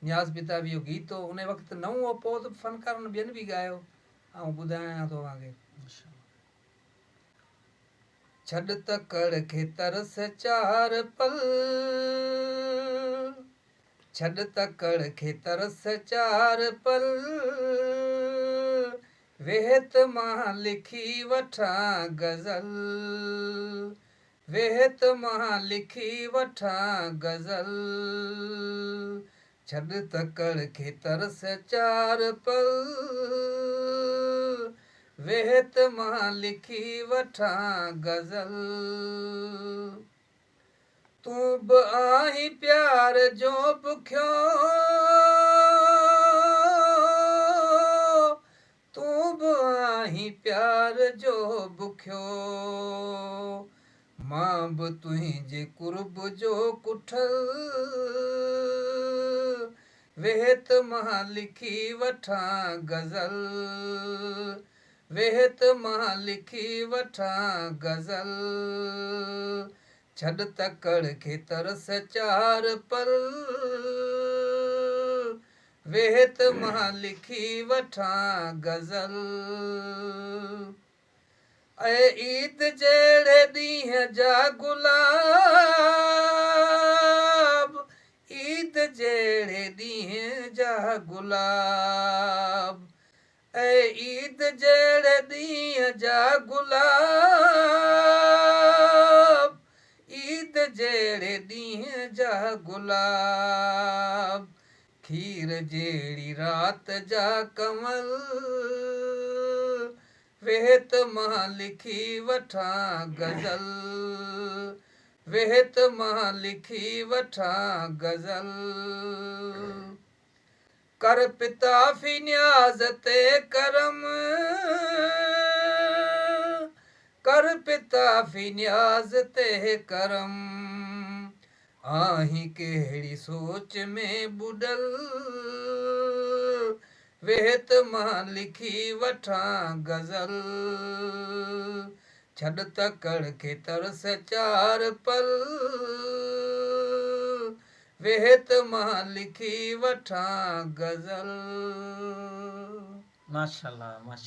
न्याज़ पिता बि इहो गीत हो उन वक़्तु नओं हो, पोइ त फ़नकारनि ॿियनि बि ॻायो ऐं ॿुधायां थो तव्हांखे। छॾ तकड़ खे तरस चार पल, छॾ तकड़ खे तरस चार पल, वेहत मां लिखी वठां गज़ल, वेहत मां लिखी वठां गज़ल, छॾ तकड़ खे तरस चार पल, वेहत मां लिखी वठां गज़ल। तूं बि आहीं प्यार जो बुखियो, तूं बि आहीं प्यार जो बुखियो, मां बि तुंहिंजे कुर्ब जो कुठल, वेहत मां लिखी वठां गज़ल, वेहत मां लिखी वठां गज़ल, छॾ तकड़ खे तरस चार पल, वेहत मां लिखी वठां गज़ल। ऐं ईद जहिड़े ॾींहं जा गुलाब, ईद जहिड़े ॾींहं जा गुलाब, ऐं ईद जहिड़े ॾींहं जा गुलाब, ईद जहिड़े ॾींहं जा गुलाब, खीर जहिड़ी रात जा कमल, वेहत मां लिखी वठां गज़ल, वेहत मां लिखी वठां गज़ल। कर पिता फी न्याज़ ते करम, कर पिता फी न्याज़ ते करम, आहीं कहिड़ी सोच में ॿुॾल, वेहत मां लिखी वठां गज़ल, छॾ तकड़ खे तरस चार पल, वेहत मां लिखी वठां गज़ल। माशाल्लाह माशाल्लाह।